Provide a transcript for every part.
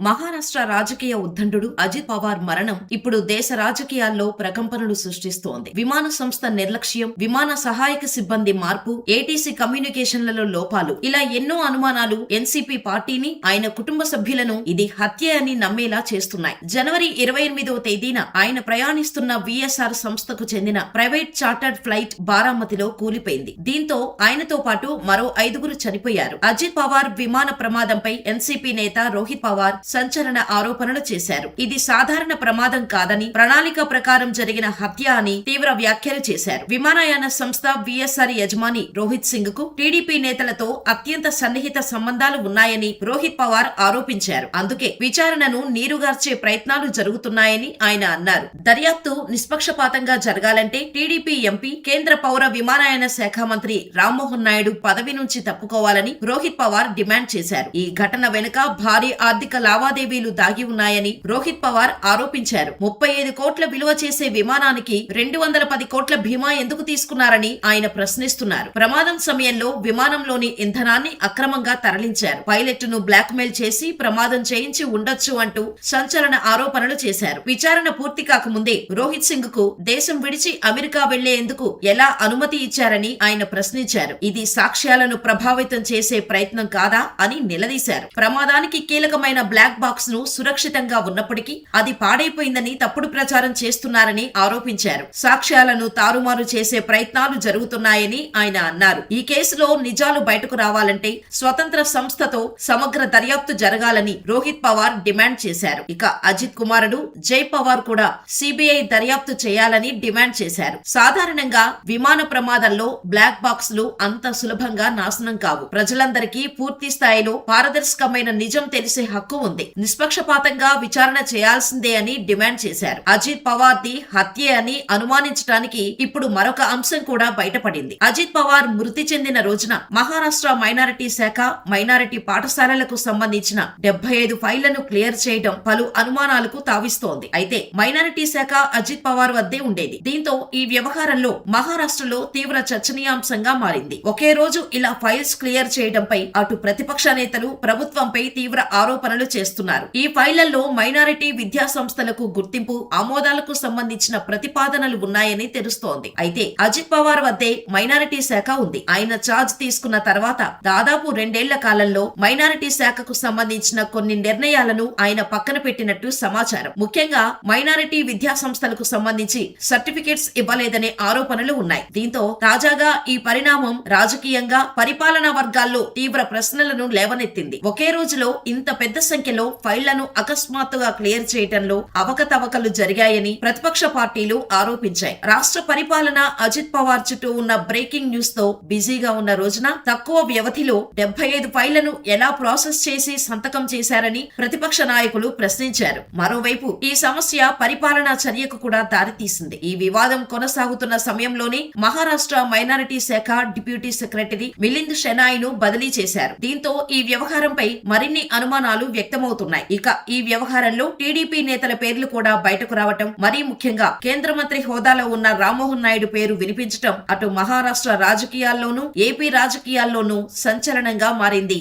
మహారాష్ట్ర రాజకీయ ఉద్దండుడు అజిత్ పవార్ మరణం ఇప్పుడు దేశ రాజకీయాల్లో ప్రకంపనలు సృష్టిస్తోంది. విమాన సంస్థ నిర్లక్ష్యం, విమాన సహాయక సిబ్బంది మార్పు, ఏటీసీ కమ్యూనికేషన్లలో లోపాలు, ఇలా ఎన్నో అనుమానాలు ఎన్సీపీ పార్టీని, ఆయన కుటుంబ సభ్యులను ఇది హత్య అని నమ్మేలా చేస్తున్నాయి. జనవరి 28వ తేదీన ఆయన ప్రయాణిస్తున్న విఎస్ఆర్ సంస్థకు చెందిన ప్రైవేట్ చార్టర్డ్ ఫ్లైట్ బారామతిలో కూలిపోయింది. దీంతో ఆయనతో పాటు మరో 5గురు చనిపోయారు. అజిత్ పవార్ విమాన ప్రమాదంపై ఎన్సీపీ నేత రోహిత్ పవార్ సంచలన ఆరోపణలు చేశారు. ఇది సాధారణ ప్రమాదం కాదని, ప్రణాళిక ప్రకారం జరిగిన హత్య అని తీవ్ర వ్యాఖ్యలు చేశారు. విమానయాన సంస్థ విఎస్ఆర్ యజమాని రోహిత్ సింగ్ కు టీడీపీ నేతలతో అత్యంత సన్నిహిత సంబంధాలు ఉన్నాయని రోహిత్ పవార్ ఆరోపించారు. అందుకే విచారణను నీరుగార్చే ప్రయత్నాలు జరుగుతున్నాయని ఆయన అన్నారు. దర్యాప్తు నిష్పక్షపాతంగా జరగాలంటే టీడీపీ ఎంపీ, కేంద్ర పౌర విమానయాన శాఖ మంత్రి రామ్మోహన్ నాయుడు పదవి నుంచి తప్పుకోవాలని రోహిత్ పవార్ డిమాండ్ చేశారు. ఈ ఘటన వెనుక భారీ ఆర్థిక లావాదేవీలు దాగి ఉన్నాయని రోహిత్ పవార్ ఆరోపించారు. 35 కోట్ల విలువ చేసే విమానానికి 210 కోట్ల బీమా ఎందుకు తీసుకున్నారని ఆయన ప్రశ్నిస్తున్నారు. ప్రమాదం సమయంలో విమానంలోని ఇంధనాన్ని అక్రమంగా తరలించారు. పైలట్ ను బ్లాక్ మెయిల్ చేసి ప్రమాదం చేయించి ఉండొచ్చు అంటూ సంచలన ఆరోపణలు చేశారు. విచారణ పూర్తి కాకముందే రోహిత్ సింగ్ కు దేశం విడిచి అమెరికా వెళ్లేందుకు ఎలా అనుమతి ఇచ్చారని ఆయన ప్రశ్నించారు. ఇది సాక్ష్యాలను ప్రభావితం చేసే ప్రయత్నం కాదా అని నిలదీశారు. ప్రమాదానికి కీలకమైన బ్లాక్ బాక్స్ ను సురక్షితంగా ఉన్నప్పటికీ అది పాడైపోయిందని తప్పుడు ప్రచారం చేస్తున్నారని ఆరోపించారు. సాక్ష్యాలను తారుమారు చేసే ప్రయత్నాలు జరుగుతున్నాయని ఆయన అన్నారు. ఈ కేసులో నిజాలు బయటకు రావాలంటే స్వతంత్ర సంస్థతో సమగ్ర దర్యాప్తు జరగాలని రోహిత్ పవార్ డిమాండ్ చేశారు. ఇక అజిత్ కుమారుడు జై పవార్ కూడా సిబిఐ దర్యాప్తు చేయాలని డిమాండ్ చేశారు. సాధారణంగా విమాన ప్రమాదంలో బ్లాక్ బాక్స్ లు అంత సులభంగా నాశనం కావు. ప్రజలందరికీ పూర్తి స్థాయిలో పారదర్శకమైన నిజం తెలిసే హక్కు ఉంది. నిష్పక్షపాతంగా విచారణ చేయాల్సిందే అని డిమాండ్ చేశారు. అజిత్ పవార్ ది హత్యే అని అనుమానించడానికి ఇప్పుడు మరొక అంశం కూడా బయటపడింది. అజిత్ పవార్ మృతి చెందిన రోజున మహారాష్ట్ర మైనారిటీ శాఖ మైనారిటీ పాఠశాలలకు సంబంధించిన 75 ఫైళ్లను క్లియర్ చేయడం పలు అనుమానాలకు తావిస్తోంది. అయితే మైనారిటీ శాఖ అజిత్ పవార్ వద్దే ఉండేది. దీంతో ఈ వ్యవహారంలో మహారాష్ట్రలో తీవ్ర చర్చనీయాంశంగా మారింది. ఒకే రోజు ఇలా ఫైల్స్ క్లియర్ చేయడంపై అటు ప్రతిపక్ష నేతలు ప్రభుత్వంపై తీవ్ర ఆరోపణలు చేస్తున్నారు. ఈ ఫైళ్లలో మైనారిటీ విద్యా సంస్థలకు గుర్తింపు, ఆమోదాలకు సంబంధించిన ప్రతిపాదనలు ఉన్నాయని తెలుస్తోంది. అయితే అజిత్ పవార్ వద్దే మైనారిటీ శాఖ ఉంది. ఆయన ఛార్జ్ తీసుకున్న తర్వాత దాదాపు 2 ఏళ్ల కాలంలో మైనారిటీ శాఖకు సంబంధించిన కొన్ని నిర్ణయాలను ఆయన పక్కన పెట్టినట్టు సమాచారం. ముఖ్యంగా మైనారిటీ విద్యా సంస్థలకు సంబంధించి సర్టిఫికెట్స్ ఇవ్వలేదనే ఆరోపణలు ఉన్నాయి. దీంతో తాజాగా ఈ పరిణామం రాజకీయంగా, పరిపాలనా వర్గాల్లో తీవ్ర ప్రశ్నలను లేవనెత్తింది. ఒకే రోజులో ఇంత పెద్ద సంఖ్యలో ఫైళ్లను అకస్మాత్తుగా క్లియర్ చేయడంలో అవకతవకలు జరిగాయని ప్రతిపక్ష పార్టీలు ఆరోపించాయి. రాష్ట్ర పరిపాలన అజిత్ పవార్ చుట్టూ ఉన్న బ్రేకింగ్ న్యూస్ తో బిజీగా ఉన్న రోజున తక్కువ వ్యవధిలో 75 ఫైళ్లను ఎలా ప్రాసెస్ చేసి సంతకం చేశారని ప్రతిపక్ష నాయకులు ప్రశ్నించారు. మరోవైపు ఈ సమస్య పరిపాలనా చర్యకు కూడా దారితీసింది. ఈ వివాదం కొనసాగుతున్న సమయంలోనే మహారాష్ట్ర మైనారిటీ శాఖ డిప్యూటీ సెక్రటరీ మిలింద్ షెనాయ్ ను బదిలీ చేశారు. దీంతో ఈ వ్యవహారంపై మరిన్ని అనుమానాలు వ్యక్తమవుతున్నాయి. ఇక ఈ వ్యవహారంలో టీడీపీ నేతల పేర్లు కూడా బయటకు రావటం, మరీ ముఖ్యంగా కేంద్ర మంత్రి హోదాలో ఉన్న రామ్మోహన్ నాయుడు పేరు వినిపించటం అటు మహారాష్ట్ర రాజకీయాల్లోనూ ఏపీ రాజకీయాల్లోనూ సంచలనంగా మారింది.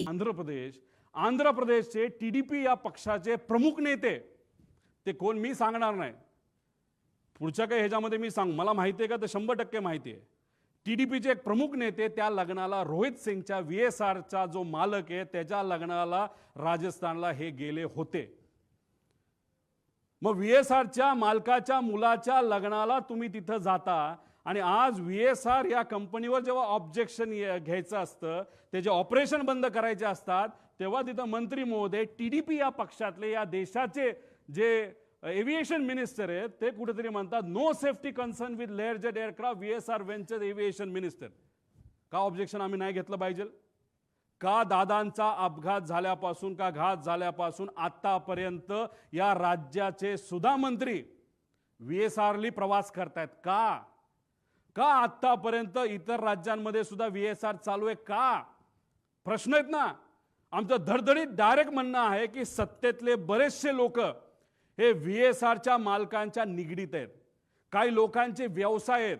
आंध्र प्रदेशचे टीडीपी या पक्षाचे प्रमुख नेते ते कोण मी सांगणार नाही. पुढच्या काही ह्याच्यामध्ये मी सांग, मला माहिती आहे का, ते 100% माहिती आहे. टीडीपीचे एक प्रमुख नेते त्या लग्नाला रोहित सिंगच्या VSRचा जो मालक आहे त्याच्या लग्नाला राजस्थानला हे गेले होते. मग VSRच्या मालकाच्या मुलाच्या लग्नाला तुम्ही तिथं जाता आणि आज VSR या कंपनीवर जेव्हा ऑब्जेक्शन घ्यायचं असतं, त्याचे ऑपरेशन बंद करायचे असतात, तेव्हा तिथं मंत्री महोदय टीडीपी या पक्षातले या देशाचे जे एव्हिएशन मिनिस्टर आहेत ते कुठेतरी म्हणतात no safety concern with Lear jet aircraft VSR venture aviation minister. का ऑब्जेक्शन आम्ही नाही घेतलं पाहिजे? का दादांचा अपघात झाल्यापासून, का घात झाल्यापासून आतापर्यंत या राज्याचे सुद्धा मंत्री VSRली प्रवास करतायत? का आतापर्यंत इतर राज्यांमध्ये सुद्धा VSR चालू आहे? का? प्रश्न आहेत ना. आमचं धडधडीत डायरेक्ट म्हणणं आहे की सत्तेतले बरेचसे लोक हे VSRच्या मालकांच्या निगडीत आहेत. काही लोकांचे व्यवसाय आहेत.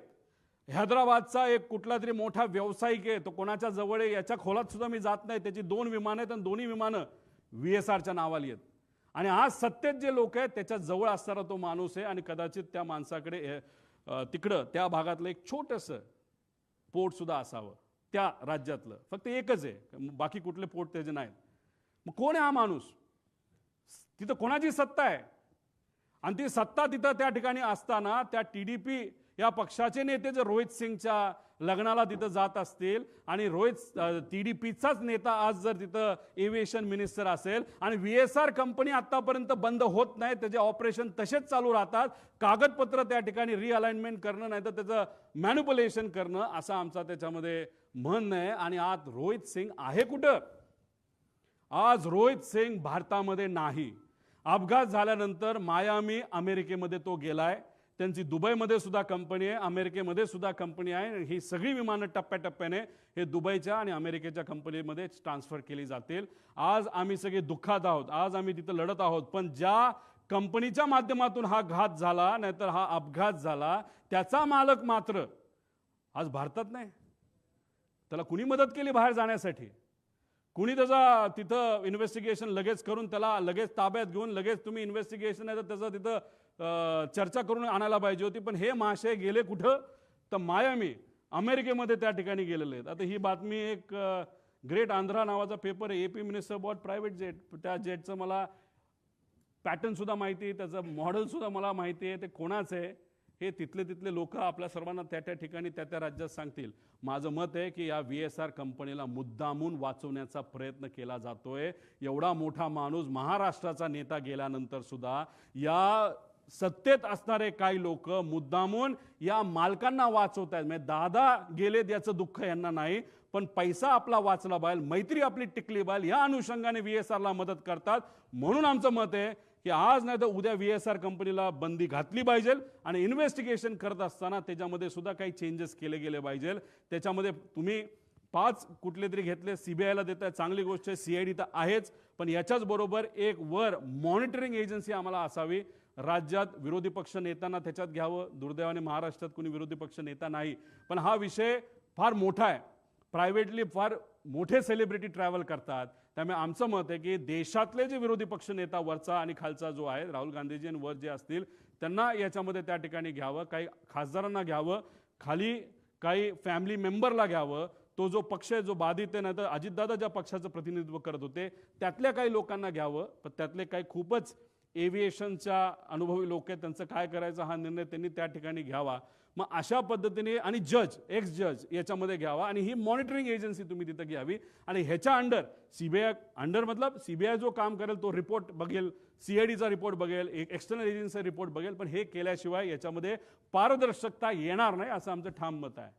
हैदराबादचा एक कुठला तरी मोठा व्यावसायिक आहे, तो कोणाच्या जवळ आहे याच्या खोलात सुद्धा मी जात नाही. त्याची 2 विमानं आहेत आणि दोन्ही विमानं VSRच्या नावाली आहेत. आणि आज सत्तेत जे लोक आहेत त्याच्या जवळ असणारा तो माणूस आहे आणि कदाचित त्या माणसाकडे तिकडं त्या भागातलं एक छोटंसं पोर्ट सुद्धा असावं त्या राज्यातलं, फक्त एकच आहे, बाकी कुठले पोर्ट त्याचे नाहीत. मग कोण आहे हा माणूस? तिथं कोणाची सत्ता आहे? आणि ती सत्ता तिथं त्या ठिकाणी असताना त्या TDP या पक्षाचे नेते जर रोहित सिंगच्या लग्नाला तिथं जात असतील आणि TDPचाच नेता आज जर तिथं एव्हिएशन मिनिस्टर असेल आणि VSR कंपनी आतापर्यंत बंद होत नाही, त्याचे ऑपरेशन तसेच चालू राहतात, कागदपत्र त्या ठिकाणी रिअलाइनमेंट करणं नाही तर त्याचं मॅन्युप्युलेशन करणं असं आमचा त्याच्यामध्ये म्हणणं आहे. आणि आज रोहित सिंग आहे कुठं? आज रोहित सिंग भारतामध्ये नाही. अपघात झाल्यानंतर मायामी अमेरिकेमध्ये तो गेलाय. त्यांची दुबईमध्ये सुद्धा कंपनी आहे, अमेरिकेमध्ये सुद्धा कंपनी आहे. ही सगळी विमानं टप्प्याटप्प्याने हे दुबईच्या आणि अमेरिकेच्या कंपनीमध्ये ट्रान्सफर केली जातील. आज आम्ही सगळे दुःखात आहोत, आज आम्ही तिथं लढत आहोत, पण ज्या कंपनीच्या माध्यमातून हा घात झाला नाहीतर हा अपघात झाला त्याचा मालक मात्र आज भारतात नाही. त्याला कुणी मदत केली बाहेर जाण्यासाठी? कुणी त्याचा तिथं इन्व्हेस्टिगेशन लगेच करून त्याला लगेच ताब्यात घेऊन लगेच तुम्ही इन्व्हेस्टिगेशन आहे तर त्याचं तिथं चर्चा करून आणायला पाहिजे होती. पण हे महाशय गेले कुठं? तर मायामी अमेरिकेमध्ये त्या ठिकाणी गेलेले आहेत. आता ही बातमी एक ग्रेट आंध्रा नावाचा पेपर आहे, AP minister bought private jet, त्या जेटचं मला पॅटर्न सुद्धा माहिती आहे, त्याचं मॉडेल सुद्धा मला माहिती आहे, ते कोणाचं आहे हे तिथले लोक आपल्या सर्वांना त्या ठिकाणी त्या राज्यात सांगतील. माझं मत आहे की या VSR कंपनीला मुद्दामून वाचवण्याचा प्रयत्न केला जातोय. एवढा मोठा माणूस महाराष्ट्राचा नेता गेल्यानंतर सुद्धा या सत्तेत असणारे काही लोक मुद्दामून या मालकांना वाचवत आहेत. म्हणजे दादा गेलेत याचं दुःख यांना नाही, पण पैसा आपला वाचला पाहिजे, मैत्री आपली टिकली पाहिजे या अनुषंगाने VSRला मदत करतात. म्हणून आमचं मत आहे की आज नाही तर उद्या VSR कंपनीला बंदी घातली पाहिजे आणि इन्व्हेस्टिगेशन करत असताना त्याच्यामध्ये सुद्धा काही चेंजेस केले गेले पाहिजे. त्याच्यामध्ये तुम्ही 5 कुठले तरी घेतले, CBIला देताय, चांगली गोष्ट आहे, CID तर आहेच, पण याच्याच बरोबर एक वर मॉनिटरिंग एजन्सी आम्हाला असावी. राज्यात विरोधी पक्ष नेत्यांना त्याच्यात घ्यावं. दुर्दैवाने महाराष्ट्रात कोणी विरोधी पक्ष नेता नाही, पण हा विषय फार मोठा आहे. प्रायव्हेटली फार मोठे सेलिब्रिटी ट्रॅव्हल करतात. त्यामुळे आमचं मत आहे की देशातले जे विरोधी पक्ष नेता वरचा आणि खालचा जो आहे, राहुल गांधीजी आणि वर जे असतील त्यांना याच्यामध्ये त्या ठिकाणी घ्यावं, काही खासदारांना घ्यावं, खाली काही फॅमिली मेंबरला घ्यावं. तो जो पक्ष आहे जो बाधित आहे, नाही तर अजितदादा ज्या पक्षाचं प्रतिनिधित्व करत होते त्यातल्या काही लोकांना घ्यावं, पण त्यातले काही खूपच एव्हिएशनच्या अनुभवी लोक आहेत, त्यांचं काय करायचं हा निर्णय त्यांनी त्या ठिकाणी घ्यावा. मग अशा पद्धतीने आणि एक्स जज याच्यामध्ये घ्यावा आणि ही मॉनिटरिंग एजन्सी तुम्ही तिथं घ्यावी आणि ह्याच्या अंडर CBI जो काम करेल तो रिपोर्ट बघेल, CIDचा रिपोर्ट बघेल, एक्सटर्नल एजन्सीचा रिपोर्ट बघेल, पण हे केल्याशिवाय याच्यामध्ये पारदर्शकता येणार नाही असं आमचं ठाम मत आहे.